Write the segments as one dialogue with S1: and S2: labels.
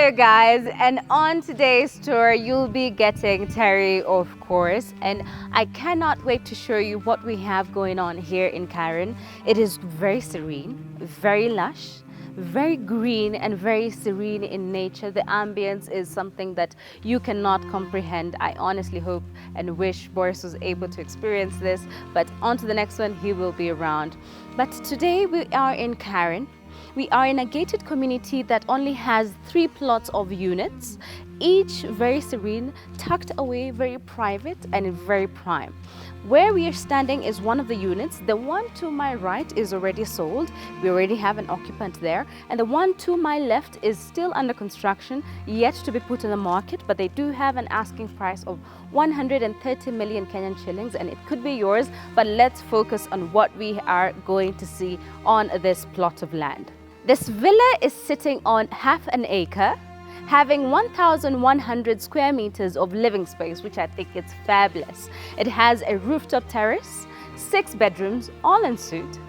S1: there, guys, and on today's tour you'll be getting Terry, of course, and I cannot wait to show you what we have going on here in Karen. It is very serene, very lush, very green and very serene in nature. The ambience is something that you cannot comprehend. I honestly hope and wish Boris was able to experience this, but on to the next one, he will be around. But today we are in Karen. We are in a gated community that only has 3 plots of units, each very serene, tucked away, very private and very prime. Where we are standing is one of the units. The one to my right is already sold. We already have an occupant there. And the one to my left is still under construction, yet to be put on the market, but they do have an asking price of 130 million Kenyan shillings, and it could be yours. But let's focus on what we are going to see on this plot of land. This villa is sitting on half an acre, having 1,100 square meters of living space, which I think is fabulous. It has a rooftop terrace, 6 bedrooms, all en suite,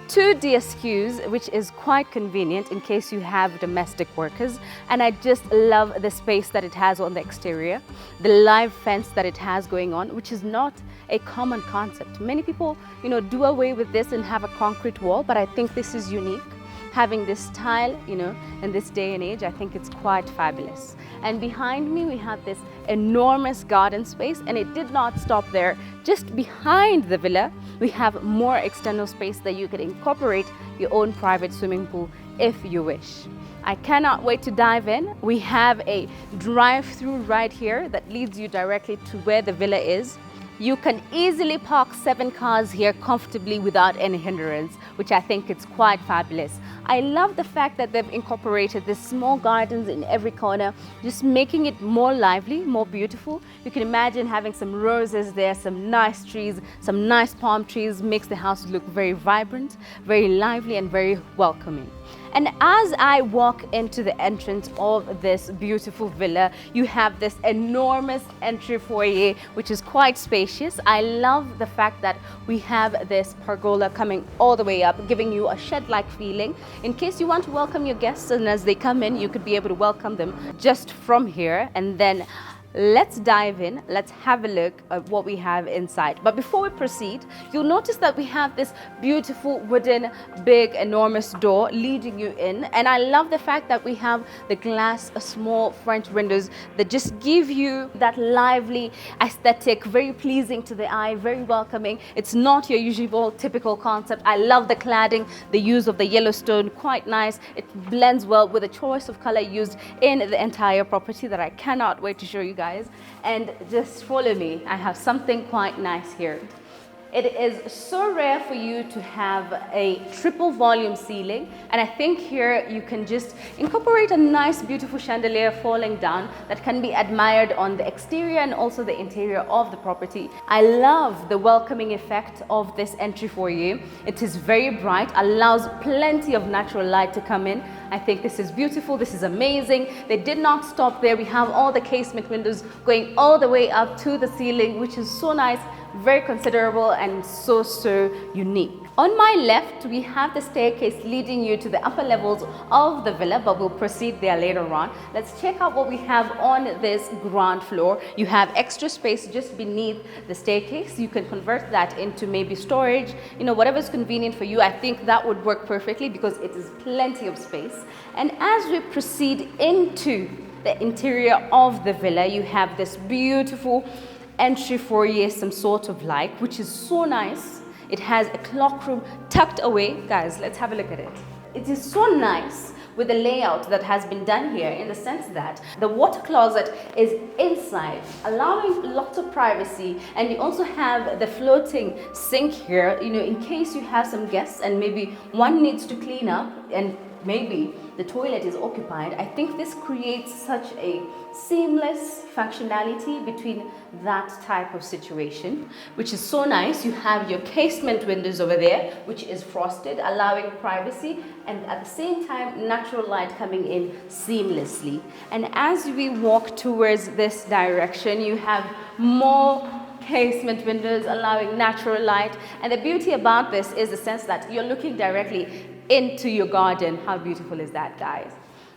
S1: 2 DSQs, which is quite convenient in case you have domestic workers. And I just love the space that it has on the exterior, the live fence that it has going on, which is not a common concept. Many people, do away with this and have a concrete wall, but I think this is unique. Having this tile, in this day and age, I think it's quite fabulous. And behind me, we have this enormous garden space, and it did not stop there. Just behind the villa, we have more external space that you could incorporate your own private swimming pool if you wish. I cannot wait to dive in. We have a drive-through right here that leads you directly to where the villa is. You can easily park 7 cars here comfortably without any hindrance, which I think is quite fabulous. I love the fact that they've incorporated these small gardens in every corner, just making it more lively, more beautiful. You can imagine having some roses there, some nice trees, some nice palm trees, makes the house look very vibrant, very lively and very welcoming. And as I walk into the entrance of this beautiful villa, you have this enormous entry foyer, which is quite spacious. I love the fact that we have this pergola coming all the way up, giving you a shed-like feeling. In case you want to welcome your guests, and as they come in, you could be able to welcome them just from here. And then let's dive in, let's have a look at what we have inside. But before we proceed, you'll notice that we have this beautiful wooden, big, enormous door leading you in. And I love the fact that we have the glass, small French windows that just give you that lively aesthetic, very pleasing to the eye, very welcoming. It's not your usual typical concept. I love the cladding, the use of the Yelstine, quite nice. It blends well with the choice of color used in the entire property that I cannot wait to show you guys. And just follow me. I have something quite nice here. It is so rare for you to have a triple volume ceiling, and I think here you can just incorporate a nice beautiful chandelier falling down that can be admired on the exterior and also the interior of the property. I love the welcoming effect of this entry foyer. It is very bright, allows plenty of natural light to come in. I think this is beautiful, this is amazing. They did not stop there. We have all the casement windows going all the way up to the ceiling, which is so nice, very considerable and so unique. On my left, we have the staircase leading you to the upper levels of the villa, but we'll proceed there later on. Let's check out what we have on this ground floor. You have extra space just beneath the staircase. You can convert that into maybe storage, whatever's convenient for you. I think that would work perfectly because it is plenty of space. And as we proceed into the interior of the villa, you have this beautiful entry foyer, some sort of like, which is so nice. It has a clock room tucked away. Guys, let's have a look at it. It is so nice with the layout that has been done here, in the sense that the water closet is inside, allowing lots of privacy. And you also have the floating sink here, in case you have some guests and maybe one needs to clean up and maybe the toilet is occupied. I think this creates such a seamless functionality between that type of situation, which is so nice. You have your casement windows over there, which is frosted, allowing privacy and at the same time natural light coming in seamlessly. And as we walk towards this direction, you have more casement windows allowing natural light. And the beauty about this is the sense that you're looking directly into your garden. How beautiful is that, guys?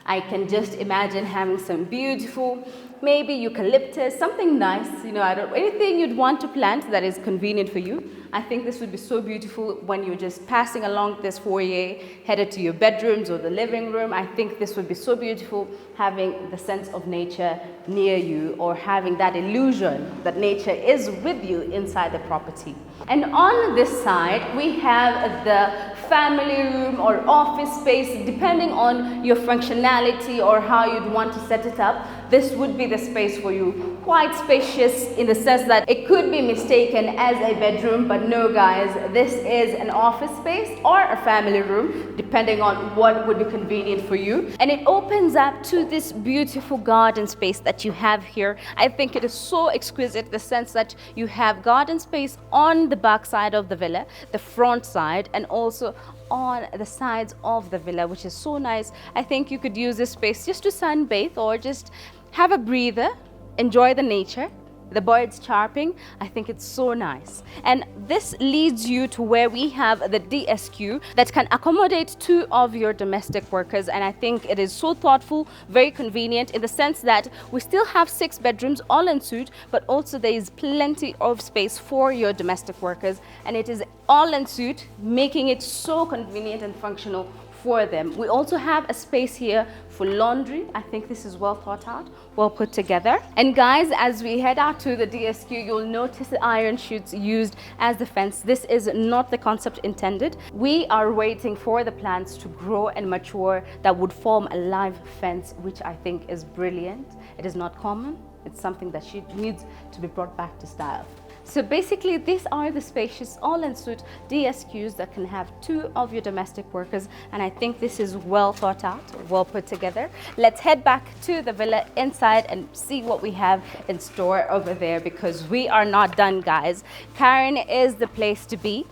S1: I can just imagine having some beautiful, maybe eucalyptus, something nice, anything you'd want to plant that is convenient for you. I think this would be so beautiful when you're just passing along this foyer, headed to your bedrooms or the living room. I think this would be so beautiful, having the sense of nature near you, or having that illusion that nature is with you inside the property. And on this side, we have the family room or office space, depending on your functionality or how you'd want to set it up. This would be the space for you. Quite spacious in the sense that it could be mistaken as a bedroom, but no guys, this is an office space or a family room, depending on what would be convenient for you. And it opens up to this beautiful garden space that you have here. I think it is so exquisite, the sense that you have garden space on the back side of the villa, the front side, and also on the sides of the villa, which is so nice. I think you could use this space just to sunbathe or just have a breather, enjoy the nature, the birds chirping. I think it's so nice. And this leads you to where we have the DSQ that can accommodate 2 of your domestic workers. And I think it is so thoughtful, very convenient in the sense that we still have 6 bedrooms all en suite, but also there is plenty of space for your domestic workers. And it is all en suite, making it so convenient and functional for them. We also have a space here for laundry. I think this is well thought out, well put together. And guys, as we head out to the DSQ, you'll notice the iron chutes used as the fence. This is not the concept intended. We are waiting for the plants to grow and mature that would form a live fence, which I think is brilliant. It is not common. It's something that needs to be brought back to style. So basically, these are the spacious all-en-suite DSQs that can have 2 of your domestic workers, and I think this is well thought out, well put together. Let's head back to the villa inside and see what we have in store over there, because we are not done, guys. Karen is the place to be.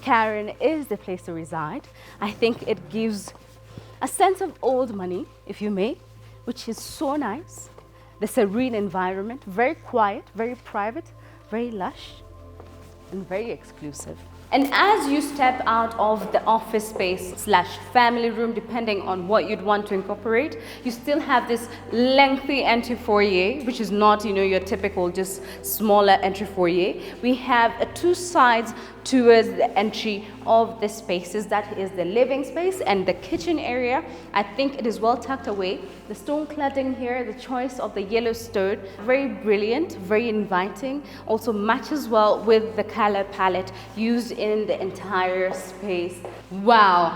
S1: Karen is the place to reside. I think it gives a sense of old money, if you may, which is so nice. The serene environment, very quiet, very private, very lush and very exclusive. And as you step out of the office space / family room, depending on what you'd want to incorporate, you still have this lengthy entry foyer, which is not, your typical just smaller entry foyer. We have 2 sides towards the entry of the spaces. That is the living space and the kitchen area. I think it is well tucked away. The stone cladding here, the choice of the yellow stone, very brilliant, very inviting. Also matches well with the color palette used in the entire space. Wow.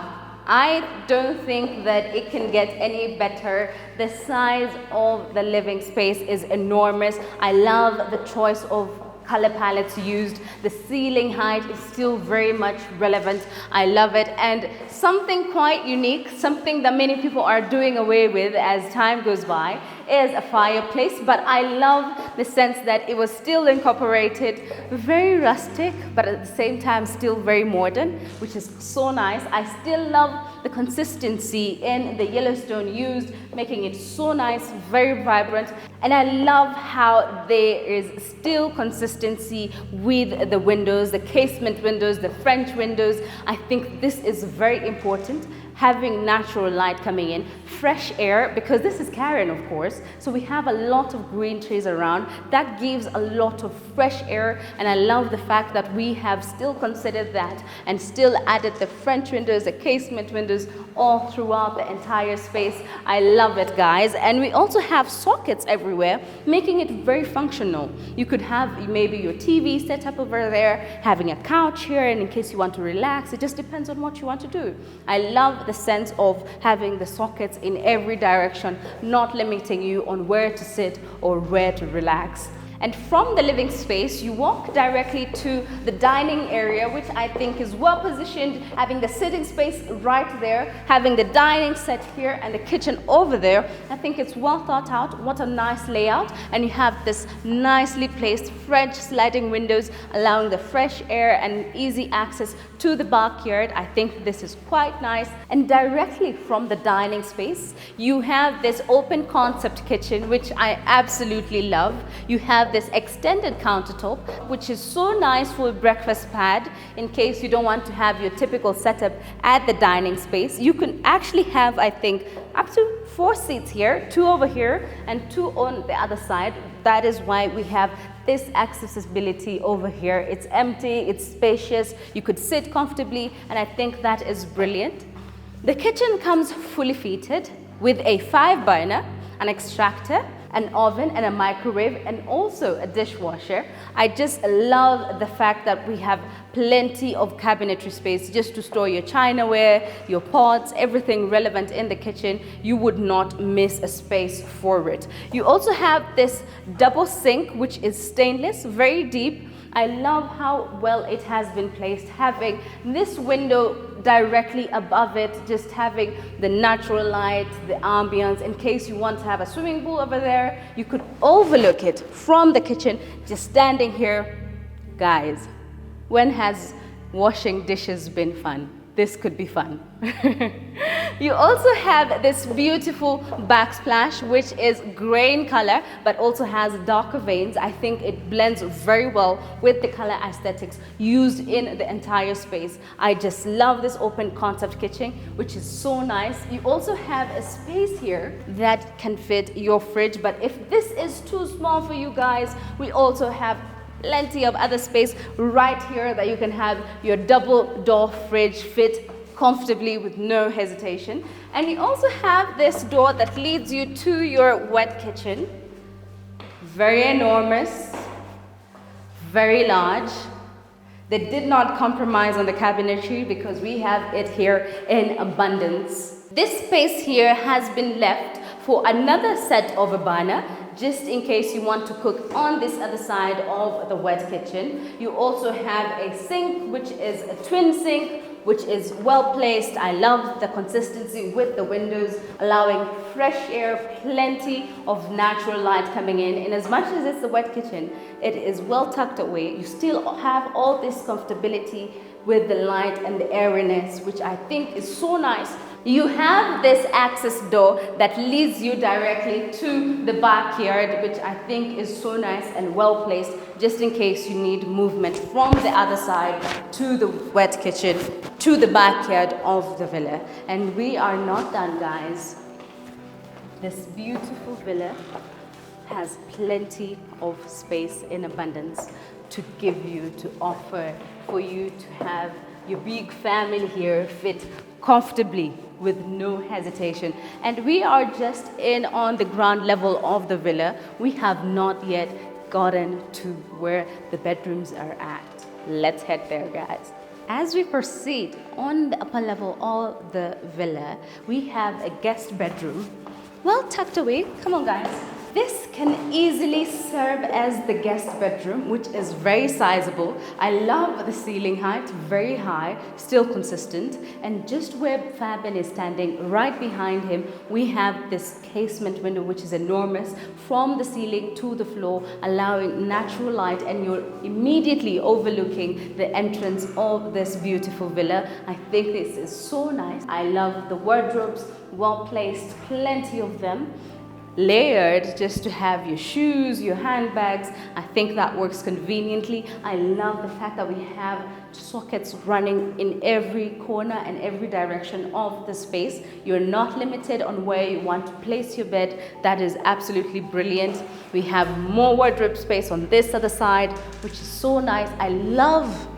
S1: I don't think that it can get any better. The size of the living space is enormous. I love the choice of color palettes used. The ceiling height is still very much relevant. I love it. And something quite unique, something that many people are doing away with as time goes by, is a fireplace. But I love the sense that it was still incorporated, very rustic, but at the same time still very modern, which is so nice. I still love the consistency in the Yellowstone used, making it so nice, very vibrant. And I love how there is still consistency with the windows, the casement windows, the French windows. I think this is very important. Having natural light coming in, fresh air, because this is Karen, of course, so we have a lot of green trees around. That gives a lot of fresh air, and I love the fact that we have still considered that and still added the French windows, the casement windows, all throughout the entire space. I love it, guys. And we also have sockets everywhere, making it very functional. You could have maybe your TV set up over there, having a couch here, and in case you want to relax, it just depends on what you want to do. I love the sense of having the sockets in every direction, not limiting you on where to sit or where to relax. And from the living space, you walk directly to the dining area, which I think is well positioned, having the sitting space right there, having the dining set here and the kitchen over there. I think it's well thought out. What a nice layout. And you have this nicely placed French sliding windows, allowing the fresh air and easy access to the backyard. I think this is quite nice. And directly from the dining space, you have this open concept kitchen, which I absolutely love. You have this extended countertop, which is so nice for a breakfast pad in case you don't want to have your typical setup at the dining space. You can actually have, I think, up to 4 seats here, 2 over here and 2 on the other side. That is why we have this accessibility over here. It's empty, it's spacious, you could sit comfortably, and I think that is brilliant. The kitchen comes fully fitted with a 5-burner, an extractor, an oven and a microwave, and also a dishwasher. I just love the fact that we have plenty of cabinetry space just to store your chinaware, your pots, everything relevant in the kitchen. You would not miss a space for it. You also have this double sink, which is stainless, very deep. I love how well it has been placed, having this window directly above it, just having the natural light, the ambience. In case you want to have a swimming pool over there, you could overlook it from the kitchen, just standing here. Guys, when has washing dishes been fun? This could be fun. You also have this beautiful backsplash, which is gray in color, but also has darker veins. I think it blends very well with the color aesthetics used in the entire space. I just love this open concept kitchen, which is so nice. You also have a space here that can fit your fridge, but if this is too small for you guys, we also have plenty of other space right here that you can have your double door fridge fit comfortably with no hesitation. And you also have this door that leads you to your wet kitchen. Very enormous, very large. They did not compromise on the cabinetry because we have it here in abundance. This space here has been left for another set of a burner, just in case you want to cook on this other side of the wet kitchen. You also have a sink, which is a twin sink, which is well placed. I love the consistency with the windows, allowing fresh air, plenty of natural light coming in. And as much as it's the wet kitchen, it is well tucked away. You still have all this comfortability with the light and the airiness, which I think is so nice. You have this access door that leads you directly to the backyard, which I think is so nice and well placed, just in case you need movement from the other side to the wet kitchen, to the backyard of the villa. And we are not done, guys. This beautiful villa has plenty of space in abundance to give you, to offer, for you to have your big family here fit comfortably with no hesitation. And we are just in on the ground level of the villa. We have not yet gotten to where the bedrooms are at. Let's head there, guys. As we proceed on the upper level of the villa, we have a guest bedroom well tucked away. Come on, guys. This can easily serve as the guest bedroom, which is very sizable. I love the ceiling height, very high, still consistent. And just where Phabian is standing, right behind him, we have this casement window, which is enormous, from the ceiling to the floor, allowing natural light, and you're immediately overlooking the entrance of this beautiful villa. I think this is so nice. I love the wardrobes, well placed, plenty of them. Layered, just to have your shoes, your handbags. I think that works conveniently. I love the fact that we have sockets running in every corner and every direction of the space. You're not limited on where you want to place your bed. That is absolutely brilliant. We have more wardrobe space on this other side, which is so nice. I love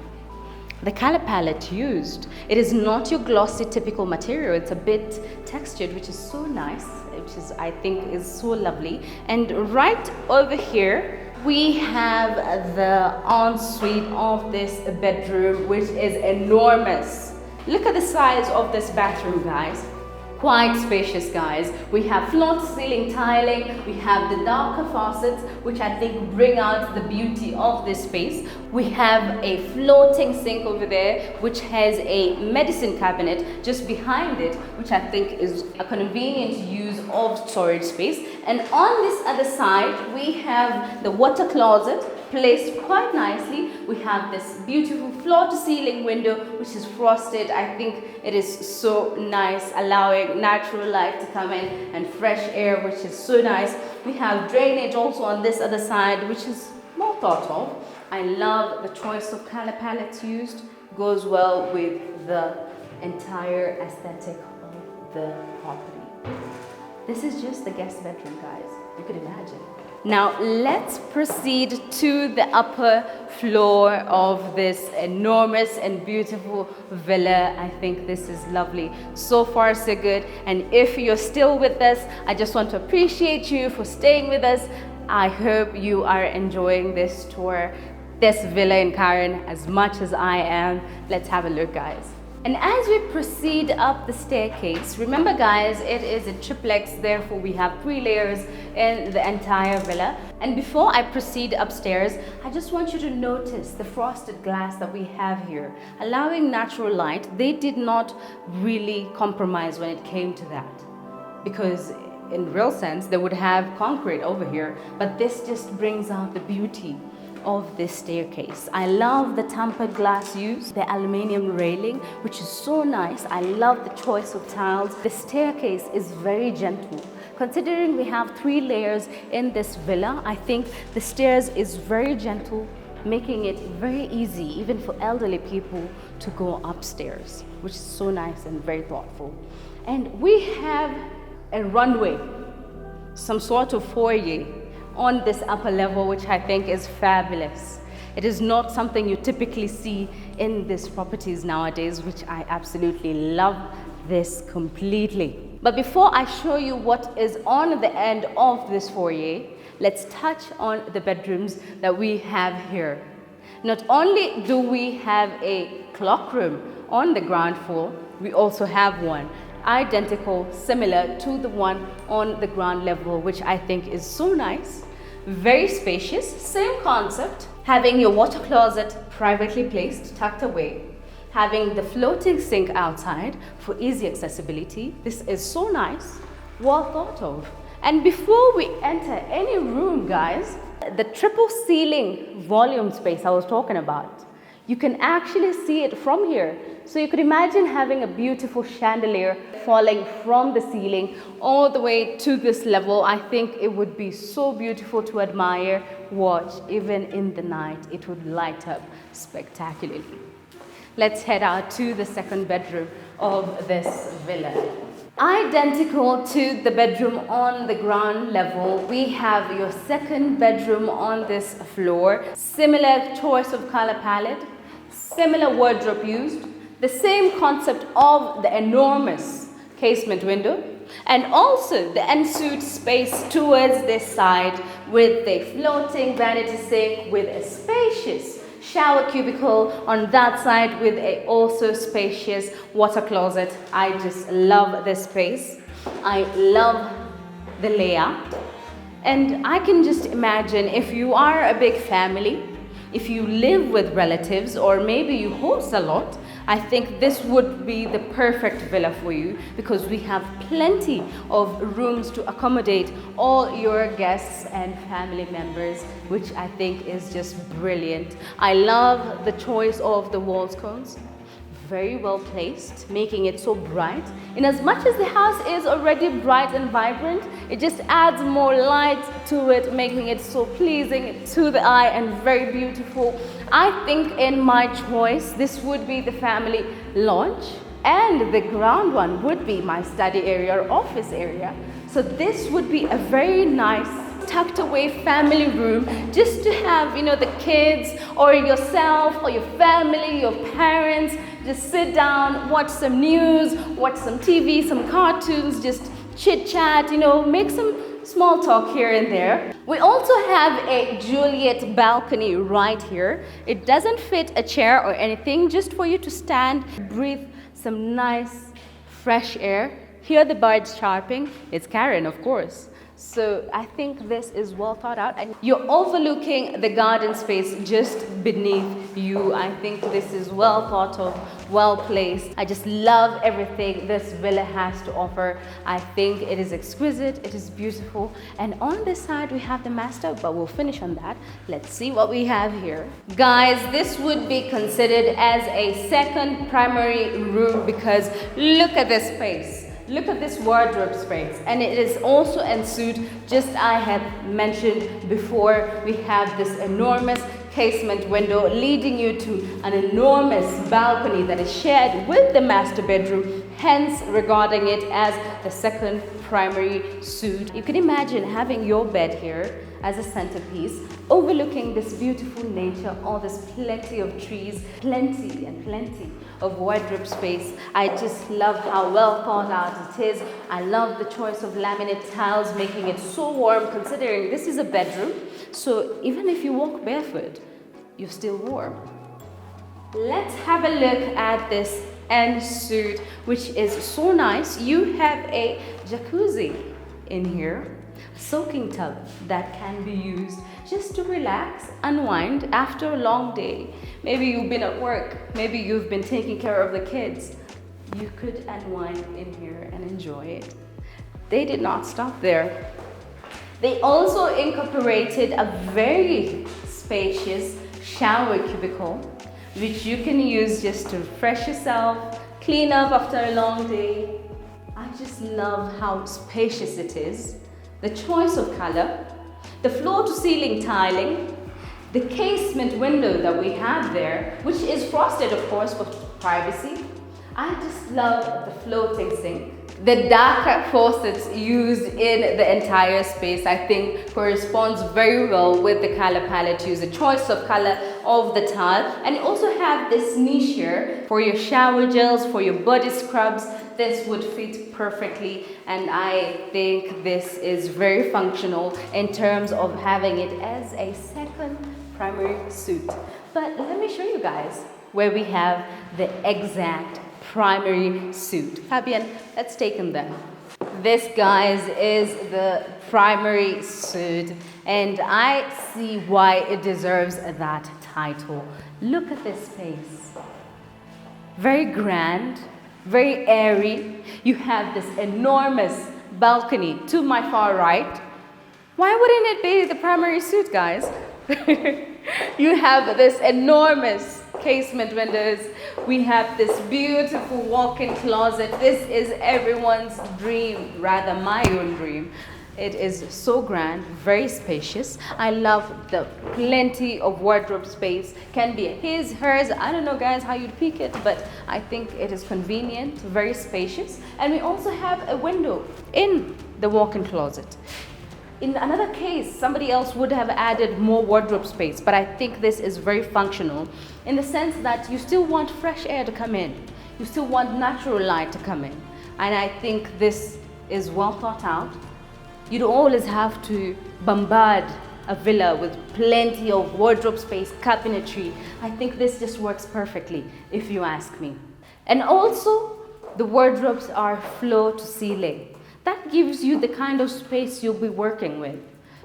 S1: the color palette used. It is not your glossy typical material. It's a bit textured, which is so nice, which is, I think, is so lovely. And right over here, we have the ensuite of this bedroom, which is enormous. Look at the size of this bathroom, guys. Quite spacious, guys. We have floor-to-ceiling tiling. We have the darker faucets, which I think bring out the beauty of this space. We have a floating sink over there, which has a medicine cabinet just behind it, which I think is a convenient use of storage space. And on this other side, we have the water closet, placed quite nicely. We have this beautiful floor-to-ceiling window, which is frosted. I think it is so nice, allowing natural light to come in and fresh air, which is so nice. We have drainage also on this other side, which is more thought of. I love the choice of color palettes used. Goes well with the entire aesthetic of the property. This is just the guest bedroom, guys. You could imagine. Now let's proceed to the upper floor of this enormous and beautiful villa. I think this is lovely. So far so good. And if you're still with us, I just want to appreciate you for staying with us. I hope you are enjoying this tour, this villa in Karen, as much as I am. Let's have a look, guys. And as we proceed up the staircase, remember guys, it is a triplex, therefore we have 3 layers in the entire villa. And before I proceed upstairs, I just want you to notice the frosted glass that we have here, allowing natural light. They did not really compromise when it came to that, because in real sense, they would have concrete over here, but this just brings out the beauty of this staircase. I love the tempered glass use, the aluminium railing, which is so nice. I love the choice of tiles. The staircase is very gentle. Considering we have 3 layers in this villa, I think the stairs is very gentle, making it very easy even for elderly people to go upstairs, which is so nice and very thoughtful. And we have a runway, some sort of foyer on this upper level, which I think is fabulous. It is not something you typically see in these properties nowadays, which I absolutely love this completely. But before I show you what is on the end of this foyer, let's touch on the bedrooms that we have here. Not only do we have a clock room on the ground floor, we also have one identical, similar to the one on the ground level, which I think is so nice. Very spacious, same concept, having your water closet privately placed, tucked away, having the floating sink outside for easy accessibility. This is so nice, well thought of. And before we enter any room, guys, the triple ceiling volume space I was talking about, you can actually see it from here. So you could imagine having a beautiful chandelier falling from the ceiling all the way to this level. I think it would be so beautiful to admire, watch, even in the night. It would light up spectacularly. Let's head out to the second bedroom of this villa. Identical to the bedroom on the ground level, we have your second bedroom on this floor. Similar choice of color palette, similar wardrobe used, the same concept of the enormous casement window, and also the ensuite space towards this side with a floating vanity sink with a spacious shower cubicle on that side with a also spacious water closet. I just love this space. I love the layout. And I can just imagine if you are a big family, if you live with relatives, or maybe you host a lot, I think this would be the perfect villa for you, because we have plenty of rooms to accommodate all your guests and family members, which I think is just brilliant. I love the choice of the wall sconces. Very well placed, making it so bright. In as much as the house is already bright and vibrant, it just adds more light to it, making it so pleasing to the eye and very beautiful. I think in my choice, this would be the family lounge, and the ground one would be my study area or office area. So this would be a very nice tucked away family room, just to have, you know, the kids or yourself or your family, your parents, just sit down, watch some news, watch some TV, some cartoons, just chit chat, you know, make some small talk here and there. We also have a Juliet balcony right here. It doesn't fit a chair or anything, just for you to stand, breathe some nice fresh air, hear the birds chirping. It's Karen, of course. So I think this is well thought out, and you're overlooking the garden space just beneath you. I think this is well thought of, well placed. I just love everything this villa has to offer. I think it is exquisite, it is beautiful. And on this side we have the master, but we'll finish on that. Let's see what we have here. Guys, this would be considered as a second primary room because look at this space. Look at this wardrobe space, and it is also ensuite, just I had mentioned before. We have this enormous casement window leading you to an enormous balcony that is shared with the master bedroom, hence regarding it as the second primary suite. You can imagine having your bed here as a centerpiece, overlooking this beautiful nature, all this plenty of trees, plenty and plenty of wardrobe space. I just love how well thought out it is. I love the choice of laminate tiles, making it so warm considering this is a bedroom. So even if you walk barefoot, you're still warm. Let's have a look at this ensuite, which is so nice. You have a jacuzzi in here, soaking tub that can be used just to relax, unwind after a long day. Maybe you've been at work, maybe you've been taking care of the kids. You could unwind in here and enjoy it. They did not stop there. They also incorporated a very spacious shower cubicle, which you can use just to refresh yourself, clean up after a long day. I just love how spacious it is. The choice of color, the floor-to-ceiling tiling, the casement window that we have there, which is frosted, of course, for privacy. I just love the floating sink. The darker faucets used in the entire space, I think, corresponds very well with the color palette used, the choice of color of the tile. And you also have this niche here for your shower gels, for your body scrubs. This would fit perfectly, and I think this is very functional in terms of having it as a second primary suite. But let me show you guys where we have the exact primary suite. Fabian, let's take him there. This, guys, is the primary suite, and I see why it deserves that title. Look at this space. Very grand, very airy. You have this enormous balcony to my far right. Why wouldn't it be the primary suite, guys? You have this enormous casement windows. We have this beautiful walk-in closet. This is everyone's dream, rather my own dream. It is so grand, very spacious. I love the plenty of wardrobe space. Can be his, hers. I don't know, guys, how you'd pick it, but I think it is convenient, very spacious. And we also have a window in the walk-in closet. In another case, somebody else would have added more wardrobe space, but I think this is very functional in the sense that you still want fresh air to come in. You still want natural light to come in. And I think this is well thought out. You don't always have to bombard a villa with plenty of wardrobe space, cabinetry. I think this just works perfectly, if you ask me. And also, the wardrobes are floor to ceiling. That gives you the kind of space you'll be working with,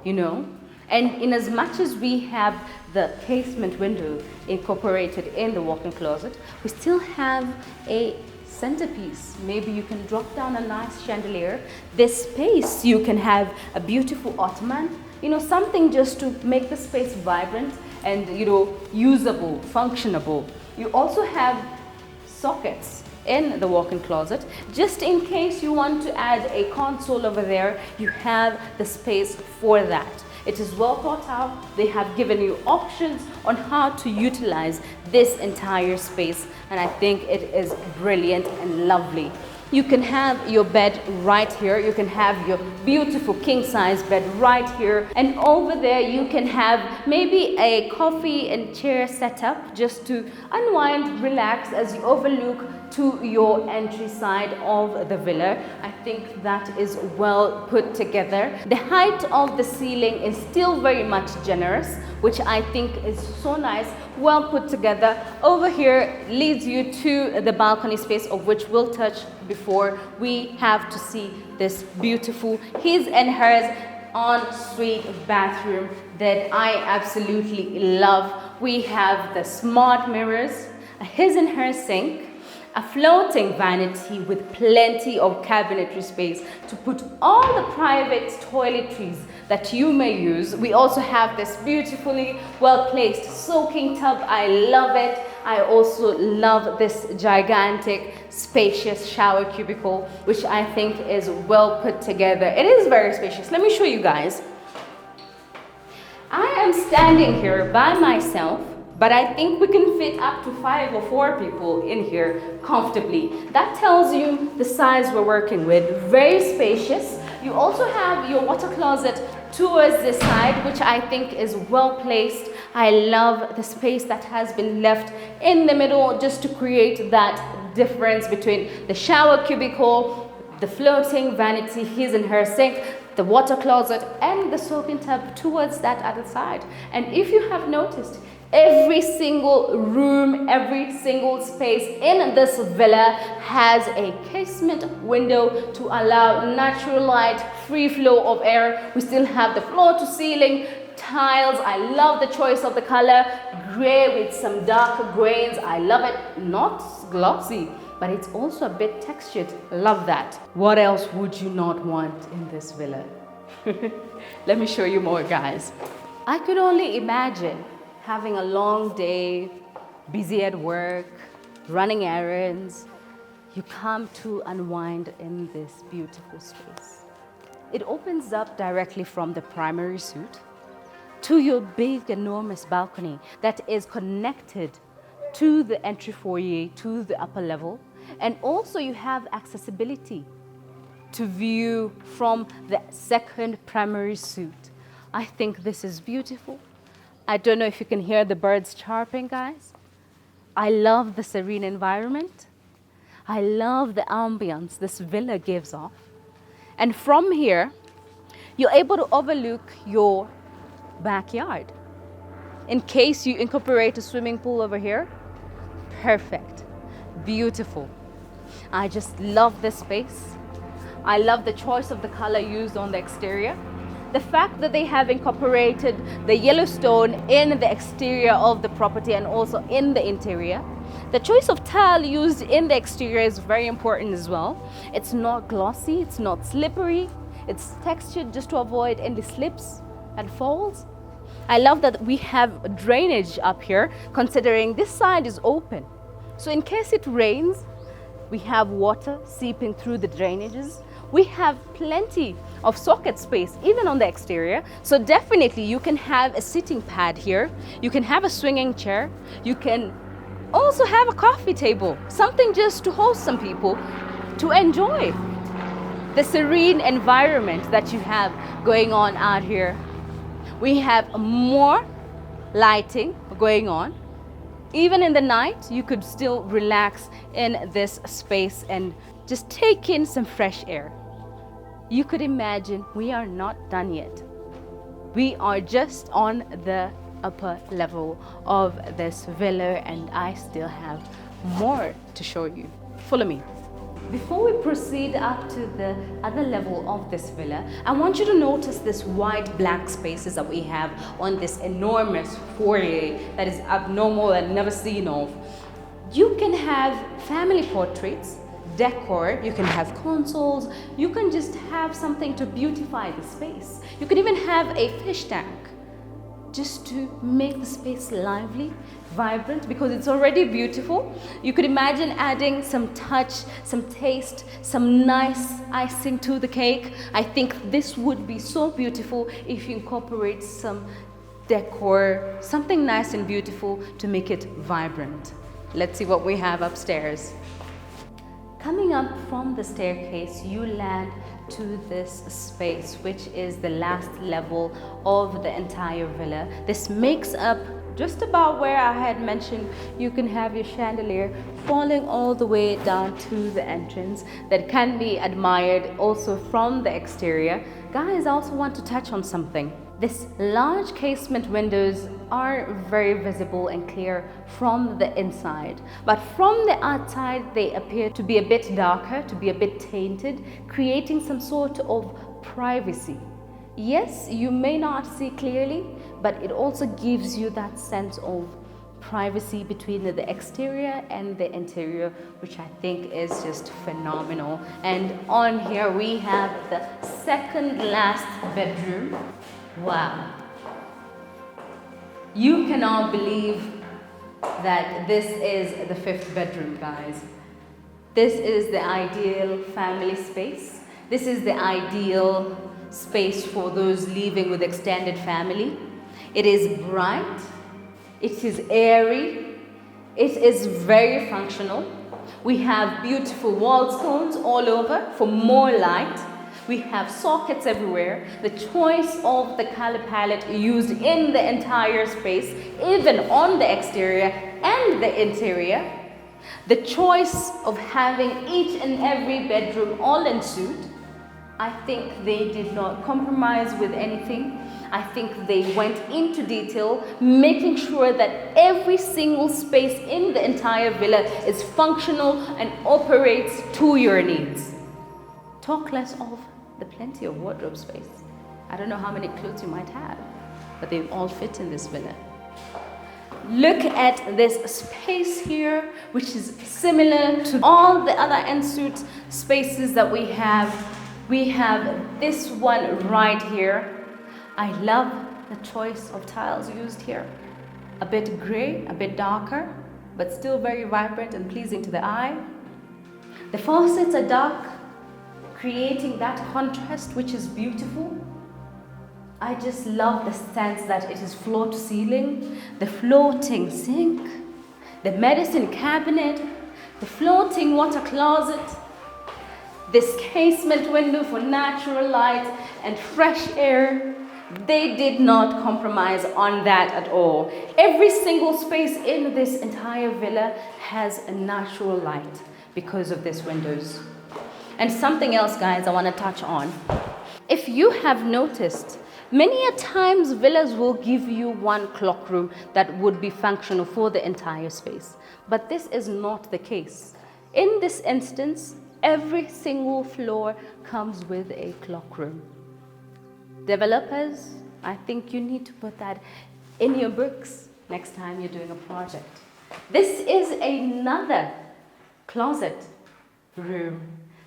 S1: you know? And in as much as we have the casement window incorporated in the walk-in closet, we still have a centerpiece. Maybe you can drop down a nice chandelier. This space, you can have a beautiful ottoman, you know, something just to make the space vibrant and, you know, usable, functionable. You also have sockets in the walk-in closet. Just in case you want to add a console over there, you have the space for that. It is well thought out. They have given you options on how to utilize this entire space, and I think it is brilliant and lovely. You can have your bed right here. You can have your beautiful king-size bed right here. And over there, you can have maybe a coffee and chair setup just to unwind, relax as you overlook to your entry side of the villa. I think that is well put together. The height of the ceiling is still very much generous, which I think is so nice, well put together. Over here leads you to the balcony space, of which we'll touch before we have to see this beautiful his and hers en-suite bathroom that I absolutely love. We have the smart mirrors, a his and her sink, a floating vanity with plenty of cabinetry space to put all the private toiletries that you may use. We also have this beautifully well-placed soaking tub. I love it. I also love this gigantic, spacious shower cubicle, which I think is well put together. It is very spacious. Let me show you guys. I am standing here by myself, but I think we can fit up to 5 or 4 people in here comfortably. That tells you the size we're working with. Very spacious. You also have your water closet towards the side, which I think is well placed. I love the space that has been left in the middle just to create that difference between the shower cubicle, the floating vanity, his and her sink, the water closet, and the soaking tub towards that other side. And if you have noticed, every single room, every single space in this villa has a casement window to allow natural light, free flow of air. We still have the floor to ceiling tiles. I love the choice of the color, gray with some dark grains. I love it. Not glossy, but it's also a bit textured. Love that. What else would you not want in this villa? Let me show you more, guys. I could only imagine having a long day, busy at work, running errands. You come to unwind in this beautiful space. It opens up directly from the primary suite to your big, enormous balcony that is connected to the entry foyer, to the upper level. And also you have accessibility to view from the second primary suite. I think this is beautiful. I don't know if you can hear the birds chirping, guys. I love the serene environment. I love the ambience this villa gives off. And from here, you're able to overlook your backyard. In case you incorporate a swimming pool over here, perfect, beautiful. I just love this space. I love the choice of the color used on the exterior. The fact that they have incorporated the Yellowstone in the exterior of the property and also in the interior. The choice of tile used in the exterior is very important as well. It's not glossy, it's not slippery. It's textured just to avoid any slips and falls. I love that we have drainage up here, considering this side is open. So in case it rains, we have water seeping through the drainages. We have plenty of socket space, even on the exterior. So definitely you can have a sitting pad here. You can have a swinging chair. You can also have a coffee table, something just to host some people to enjoy the serene environment that you have going on out here. We have more lighting going on. Even in the night, you could still relax in this space and just take in some fresh air. You could imagine we are not done yet. We are just on the upper level of this villa, and I still have more to show you. Follow me. Before we proceed up to the other level of this villa, I want you to notice this white black spaces that we have on this enormous foyer that is abnormal and never seen of. You can have family portraits, decor, you can have consoles, you can just have something to beautify the space. You can even have a fish tank just to make the space lively, vibrant, because it's already beautiful. You could imagine adding some touch, some taste, some nice icing to the cake. I think this would be so beautiful if you incorporate some decor, something nice and beautiful to make it vibrant. Let's see what we have upstairs. Coming up from the staircase, you land to this space, which is the last level of the entire villa. This makes up just about where I had mentioned you can have your chandelier falling all the way down to the entrance that can be admired also from the exterior. Guys, I also want to touch on something. This large casement windows are very visible and clear from the inside, but from the outside they appear to be a bit darker, to be a bit tainted, creating some sort of privacy. Yes, you may not see clearly, but it also gives you that sense of privacy between the exterior and the interior, which I think is just phenomenal. And on here we have the second last bedroom. Wow. You cannot believe that this is the fifth bedroom, guys. This is the ideal family space. This is the ideal space for those living with extended family. It is bright, it is airy, it is very functional. We have beautiful wall sconces all over for more light. We have sockets everywhere. The choice of the color palette used in the entire space, even on the exterior and the interior. The choice of having each and every bedroom all-ensuite. I think they did not compromise with anything. I think they went into detail, making sure that every single space in the entire villa is functional and operates to your needs. Talk less of the plenty of wardrobe space. I don't know how many clothes you might have, but they all fit in this villa. Look at this space here, which is similar to all the other ensuite spaces that we have. We have this one right here. I love the choice of tiles used here. A bit gray, a bit darker, but still very vibrant and pleasing to the eye. The faucets are dark, creating that contrast, which is beautiful. I just love the sense that it is floor to ceiling, the floating sink, the medicine cabinet, the floating water closet, this casement window for natural light and fresh air. They did not compromise on that at all. Every single space in this entire villa has a natural light because of these windows. And something else, guys, I want to touch on. If you have noticed, many a times villas will give you one clock room that would be functional for the entire space. But this is not the case. In this instance, every single floor comes with a clock room. Developers, I think you need to put that in your books next time you're doing a project. This is another closet room,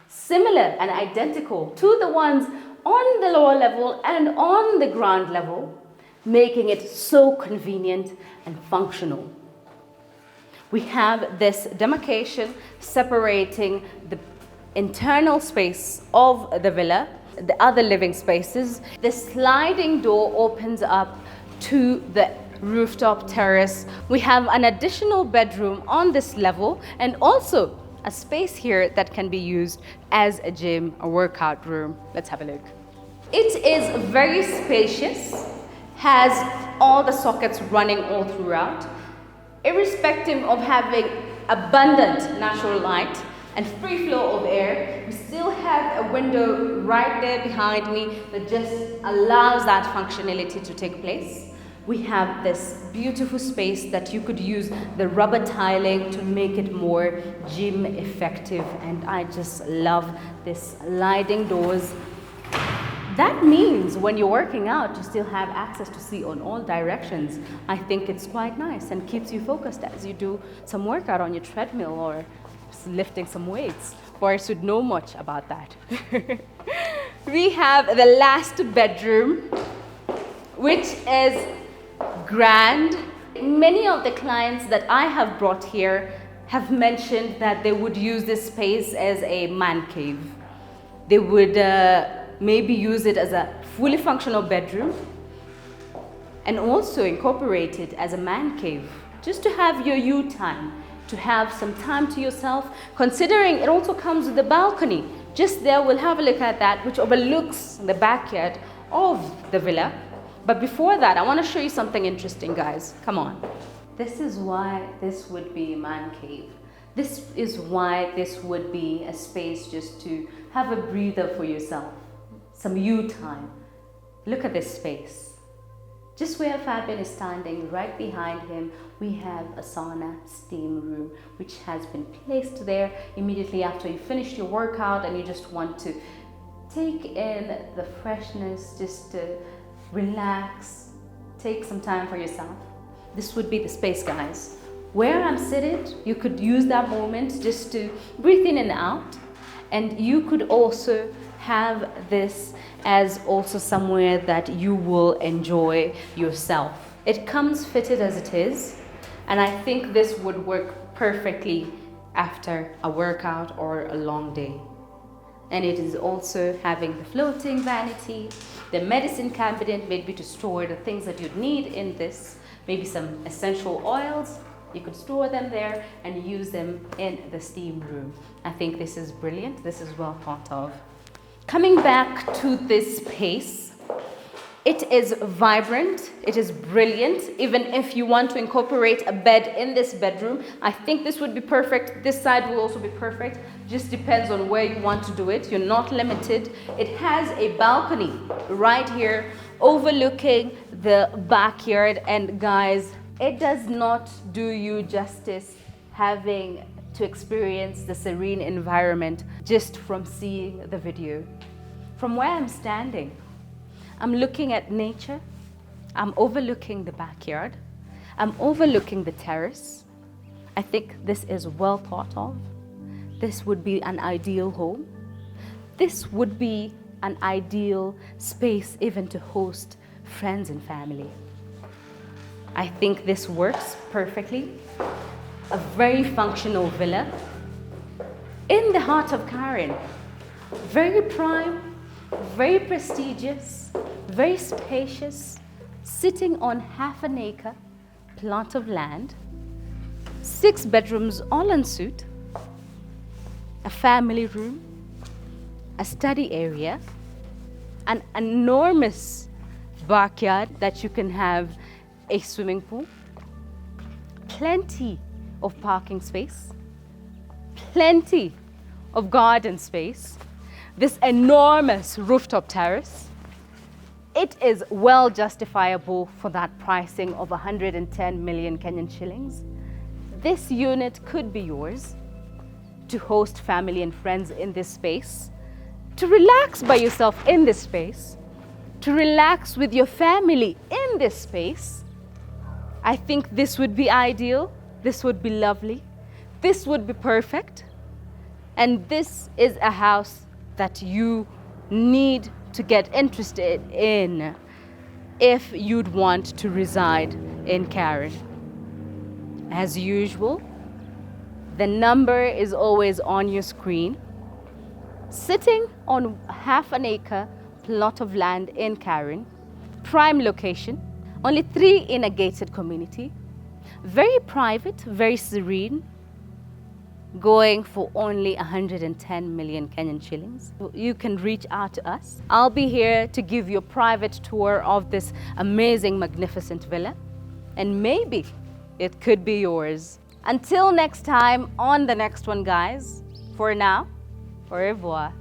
S1: similar and identical to the ones on the lower level and on the ground level, making it so convenient and functional. We have this demarcation separating the internal space of the villa, the other living spaces. The sliding door opens up to the rooftop terrace. We have an additional bedroom on this level and also a space here that can be used as a gym, a workout room. Let's have a look. It is very spacious, has all the sockets running all throughout. Irrespective of having abundant natural light and free flow of air, we still have a window right there behind me that just allows that functionality to take place. We have this beautiful space that you could use the rubber tiling to make it more gym effective, and I just love this sliding doors. That means when you're working out, you still have access to see on all directions. I think it's quite nice and keeps you focused as you do some workout on your treadmill or lifting some weights. Boris would know much about that. We have the last bedroom, which is grand. Many of the clients that I have brought here have mentioned that they would use this space as a man cave. They would maybe use it as a fully functional bedroom and also incorporate it as a man cave, just to have your you time, to have some time to yourself, considering it also comes with a balcony. Just there, we'll have a look at that, which overlooks the backyard of the villa. But before that, I want to show you something interesting, guys. Come on. This is why this would be a man cave. This is why this would be a space just to have a breather for yourself. Some you time. Look at this space. Just where Phabian is standing, right behind him, we have a sauna steam room, which has been placed there immediately after you finished your workout and you just want to take in the freshness, just to relax, take some time for yourself. This would be the space, guys. Where I'm seated, you could use that moment just to breathe in and out. And you could also have this as also somewhere that you will enjoy yourself. It comes fitted as it is, and I think this would work perfectly after a workout or a long day. And it is also having the floating vanity, the medicine cabinet, maybe to store the things that you'd need in this, maybe some essential oils. You could store them there and use them in the steam room. I think this is brilliant. This is well thought of. Coming back to this space, it is vibrant, it is brilliant. Even if you want to incorporate a bed in this bedroom, I think this would be perfect. This side will also be perfect. Just depends on where you want to do it. You're not limited. It has a balcony right here overlooking the backyard. And guys, it does not do you justice having to experience the serene environment just from seeing the video. From where I'm standing, I'm looking at nature, I'm overlooking the backyard, I'm overlooking the terrace. I think this is well thought of. This would be an ideal home. This would be an ideal space even to host friends and family. I think this works perfectly. A very functional villa in the heart of Karen. Very prime, very prestigious, very spacious, sitting on half an acre plot of land, 6 bedrooms all en suite, a family room, a study area, an enormous backyard that you can have a swimming pool, plenty of parking space, plenty of garden space, this enormous rooftop terrace. It is well justifiable for that pricing of 110 million Kenyan shillings. This unit could be yours to host family and friends in this space, to relax by yourself in this space, to relax with your family in this space. I think this would be ideal. This would be lovely. This would be perfect. And this is a house that you need to get interested in if you'd want to reside in Karen. As usual, the number is always on your screen. Sitting on half an acre plot of land in Karen, prime location, only 3 in a gated community. Very private, very serene, going for only 110 million Kenyan shillings. You can reach out to us. I'll be here to give you a private tour of this amazing, magnificent villa, and maybe it could be yours. Until next time, on the next one, guys. For now, au revoir.